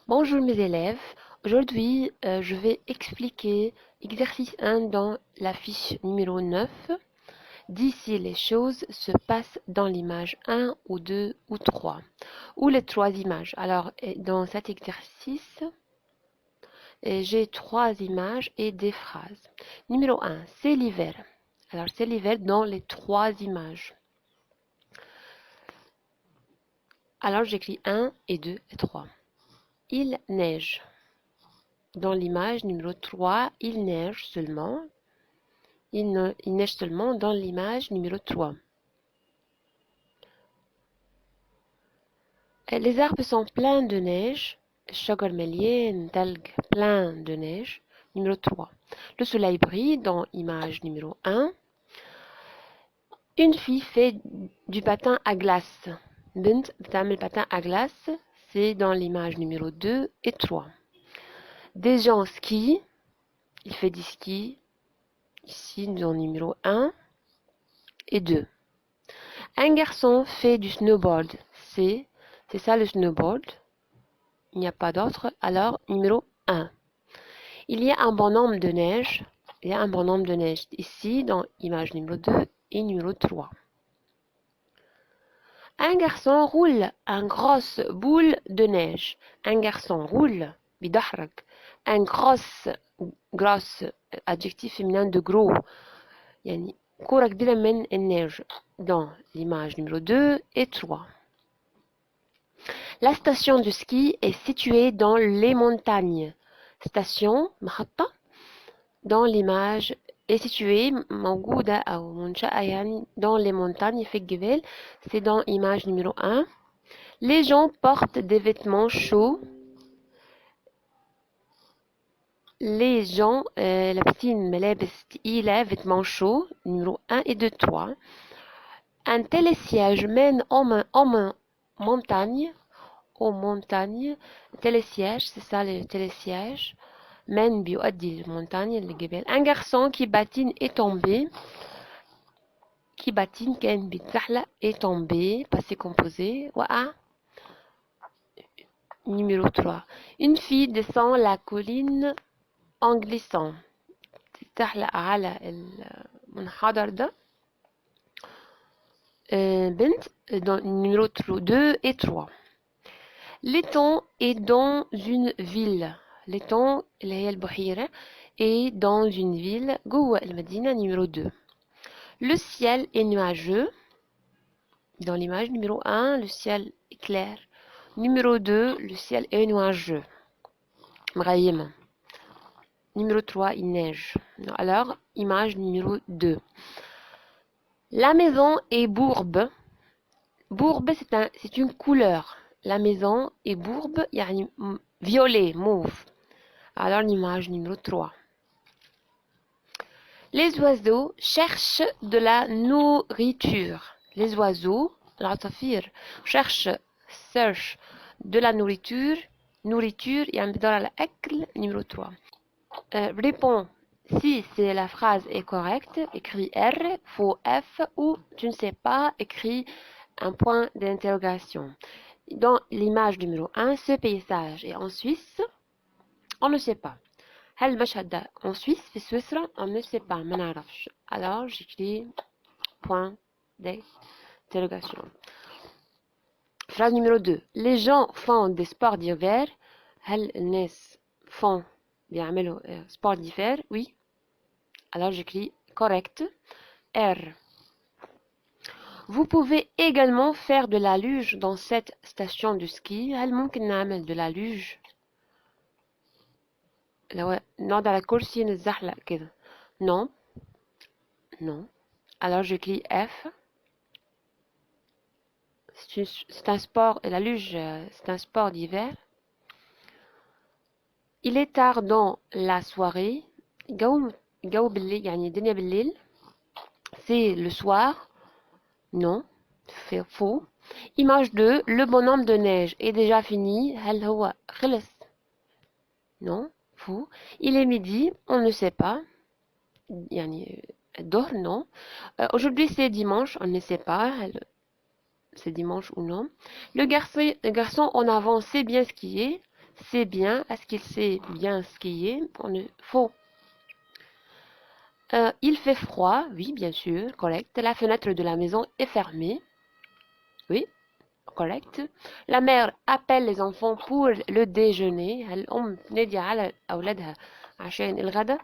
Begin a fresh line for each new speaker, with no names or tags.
Bonjour mes élèves, aujourd'hui je vais expliquer exercice 1 dans la fiche numéro 9. D'ici les choses se passent dans l'image 1 ou 2 ou 3, ou les trois images. Alors dans cet exercice, j'ai trois images et des phrases. Numéro 1, c'est l'hiver. Alors c'est l'hiver dans les trois images. Alors j'écris 1 et 2 et 3. Il neige. Dans l'image numéro 3, il neige seulement. Il neige seulement dans l'image numéro 3. Les arbres sont pleins de neige. الشجر مليان تلج, plein de neige. Numéro 3. Le soleil brille dans image numéro 1. Une fille fait du patin à glace. بنت بتعمل patin à glace. C'est dans l'image numéro 2 et 3. Des gens skient. Il fait du ski. Ici, dans numéro 1 et 2. Un garçon fait du snowboard. C'est ça le snowboard. Il n'y a pas d'autre. Alors, numéro 1. Il y a un bonhomme de neige. Il y a un bonhomme de neige ici, dans image numéro 2 et numéro 3. Un garçon roule un grosse boule de neige. Un garçon roule. بيدحرج. Un grosse adjectif féminin de gros. يعني كرة كبيرة من النيج dans l'image numéro 2 et 3. La station de ski est située dans les montagnes. Station محطة dans l'image est située موجودة أو منشأة يعني dans les montagnes في الجبال. C'est dans image numéro 1. Les gens portent des vêtements chauds. Les gens لابسين ملابس تقيلة vêtements chauds numéro 1 et 2 3. Un télésiège mène en montagne. Aux montagnes. Télésiège, c'est ça le télésiège. mène بيؤدي المونتانيا للجبال. Un garçon qui patine est tombé. Qui patine كان بيتزحلق est tombé. Passé composé. وقع. Numéro 3. Une fille descend la colline en glissant. تتزحلق على المنحدر ده. بنت dans numéro 2 et 3. L'étang est dans une ville. L'étang اللي هي البحيرة est dans une ville جوه المدينة numéro 2. Le ciel est nuageux. Dans l'image numéro 1, le ciel est clair. Numéro 2, le ciel est nuageux. مغيمة. Numéro 3, il neige. Alors, image numéro 2. La maison est bourbe. Bourbe, c'est une couleur. La maison est bourbe, يعني violet, mauve. Alors l'image numéro 3. Les oiseaux cherchent de la nourriture. Les oiseaux, العصافير, cherchent de la nourriture. Nourriture, يعني بيدور على أكل. Numéro 3. Réponds si c'est la phrase est correcte. Écris R, faux F ou tu ne sais pas, écris un point d'interrogation. Dans l'image numéro 1, ce paysage est en Suisse. On ne sait pas. هل المشهد ده en Suisse في سويسرا؟ on ne sait pas, ما نعرفش. Alors j'écris point d'interrogation. Phrase numéro 2. Les gens font des sports d'hiver. هل الناس font بيعملوا sport d'hiver? Oui. Alors j'écris correct. R. Vous pouvez également faire de la luge dans cette station de ski. هل ممكن نعمل de la luge؟ لو نقعد على كرسي نتزحلق كده. Non. Non. Alors j'écris F. C'est un sport, la luge, c'est un sport d'hiver. Il est tard dans la soirée. جو بالليل يعني الدنيا بالليل. C'est le soir. Non. C'est faux. Image 2. Le bonhomme de neige est déjà fini. هل هو خلص؟ Non. Faux. Il est midi. On ne sait pas. يعني الظهر. Non. Aujourd'hui c'est dimanche. On ne sait pas. C'est dimanche ou non. Le garçon en avant sait bien skier. sait bien. Est-ce qu'il sait bien skier? Faux. Il fait froid. Oui, bien sûr. Correct. La fenêtre de la maison est fermée. Oui, correct. La mère appelle les enfants pour le déjeuner. الأم تنادي على أولادها عشان الغداء.